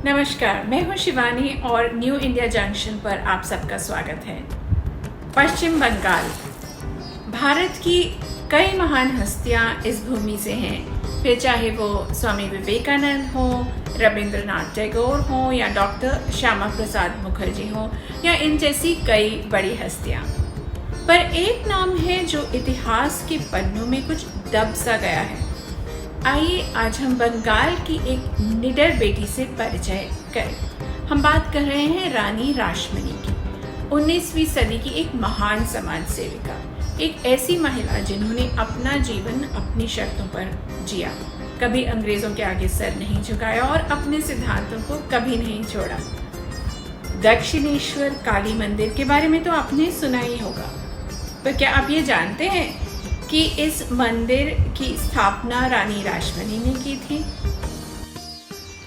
नमस्कार, मैं हूं शिवानी और न्यू इंडिया जंक्शन पर आप सबका स्वागत है। पश्चिम बंगाल। भारत की कई महान हस्तियां इस भूमि से हैं, फिर चाहे वो स्वामी विवेकानंद हो, रविंद्रनाथ टैगोर हो या डॉक्टर श्यामा प्रसाद मुखर्जी हो या इन जैसी कई बड़ी हस्तियां। पर एक नाम है जो इतिहास के पन्नों में कुछ दब सा गया है। आइए आज हम बंगाल की एक निडर बेटी से परिचय करें। हम बात कर रहे हैं रानी रासमणी की। 19वीं सदी की एक महान समाज सेविका, एक ऐसी महिला जिन्होंने अपना जीवन अपनी शर्तों पर जिया, कभी अंग्रेजों के आगे सर नहीं झुकाया और अपने सिद्धांतों को कभी नहीं छोड़ा। दक्षिणेश्वर काली मंदिर के बारे में तो आपने सुना ही होगा, पर क्या आप ये जानते हैं कि इस मंदिर की स्थापना रानी रासमणी ने की थी?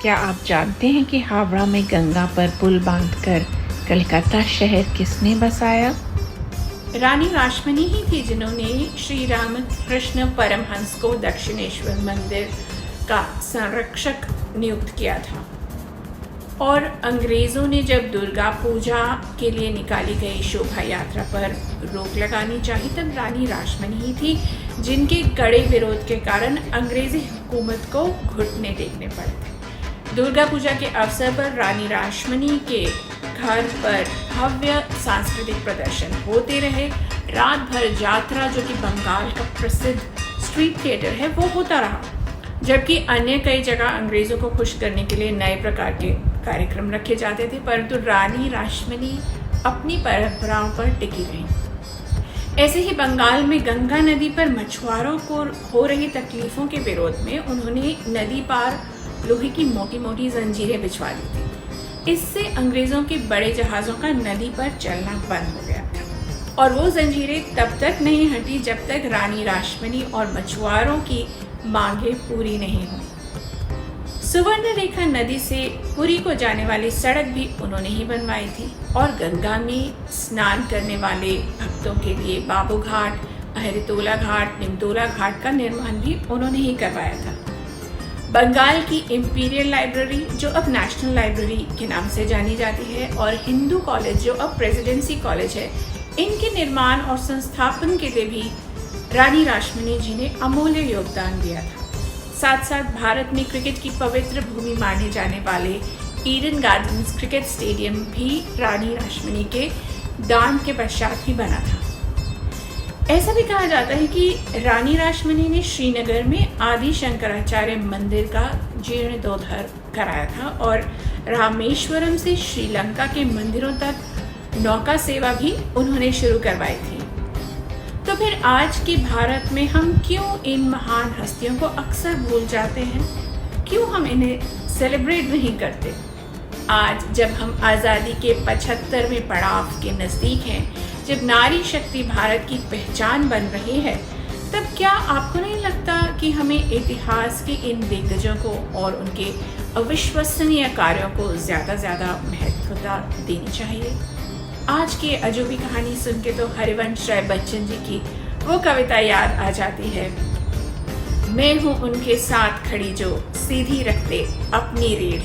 क्या आप जानते हैं कि हावड़ा में गंगा पर पुल बांधकर कलकत्ता शहर किसने बसाया? रानी रासमणी ही थी जिन्होंने श्री रामकृष्ण परमहंस को दक्षिणेश्वर मंदिर का संरक्षक नियुक्त किया था। और अंग्रेज़ों ने जब दुर्गा पूजा के लिए निकाली गई शोभा यात्रा पर रोक लगानी चाहिए, तब रानी रासमणी ही थी जिनके कड़े विरोध के कारण अंग्रेज़ी हुकूमत को घुटने टेकने पड़े थे। दुर्गा पूजा के अवसर पर रानी रासमणी के घर पर भव्य सांस्कृतिक प्रदर्शन होते रहे। रात भर यात्रा, जो कि बंगाल का प्रसिद्ध स्ट्रीट थिएटर है, वो होता रहा, जबकि अन्य कई जगह अंग्रेज़ों को खुश करने के लिए नए प्रकार के कार्यक्रम रखे जाते थे, परंतु रानी रासमणी अपनी परंपराओं पर टिकी रहीं। ऐसे ही बंगाल में गंगा नदी पर मछुआरों को हो रही तकलीफ़ों के विरोध में उन्होंने नदी पार लोहे की मोटी मोटी जंजीरें बिछवा दी थी। इससे अंग्रेज़ों के बड़े जहाज़ों का नदी पर चलना बंद हो गया था, और वो जंजीरें तब तक नहीं हटी जब तक रानी रासमणी और मछुआरों की मांगें पूरी नहीं हुई। सुवर्णरेखा नदी से पुरी को जाने वाली सड़क भी उन्होंने ही बनवाई थी, और गंगा में स्नान करने वाले भक्तों के लिए बाबू घाट, अहरितोला घाट, निमतोला घाट का निर्माण भी उन्होंने ही करवाया था। बंगाल की इंपीरियल लाइब्रेरी, जो अब नेशनल लाइब्रेरी के नाम से जानी जाती है, और हिंदू कॉलेज, जो अब प्रेसिडेंसी कॉलेज है, इनके निर्माण और संस्थापन के लिए भी रानी रासमणी जी ने अमूल्य योगदान दिया था। साथ साथ भारत में क्रिकेट की पवित्र भूमि माने जाने वाले ईडन गार्डन्स क्रिकेट स्टेडियम भी रानी रासमणी के दान के पश्चात ही बना था। ऐसा भी कहा जाता है कि रानी रासमणी ने श्रीनगर में आदि शंकराचार्य मंदिर का जीर्णोद्धार कराया था, और रामेश्वरम से श्रीलंका के मंदिरों तक नौका सेवा भी उन्होंने शुरू करवाई थी। तो फिर आज के भारत में हम क्यों इन महान हस्तियों को अक्सर भूल जाते हैं? क्यों हम इन्हें सेलिब्रेट नहीं करते? आज जब हम आज़ादी के 75वें पड़ाव के नज़दीक हैं, जब नारी शक्ति भारत की पहचान बन रही है, तब क्या आपको नहीं लगता कि हमें इतिहास के इन दिग्गजों को और उनके अविश्वसनीय कार्यों को ज़्यादा महत्वता देनी चाहिए? आज की अजूबी कहानी सुन के तो हरिवंश राय बच्चन जी की वो कविता याद आ जाती है, मैं हूँ उनके साथ खड़ी जो सीधी रखते अपनी रीढ़,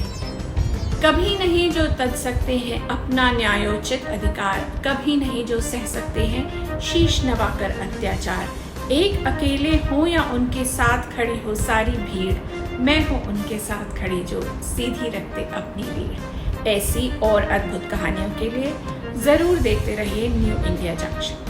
कभी नहीं जो तज सकते हैं अपना न्यायोचित अधिकार, कभी नहीं जो सह सकते हैं शीश नवाकर अत्याचार, एक अकेले हो या उनके साथ खड़ी हो सारी भीड़, मैं हूँ उनके साथ खड़ी जो सीधी रखते अपनी रीढ़। ऐसी और अद्भुत कहानियों के लिए ज़रूर देखते रहिए न्यू इंडिया जंक्शन।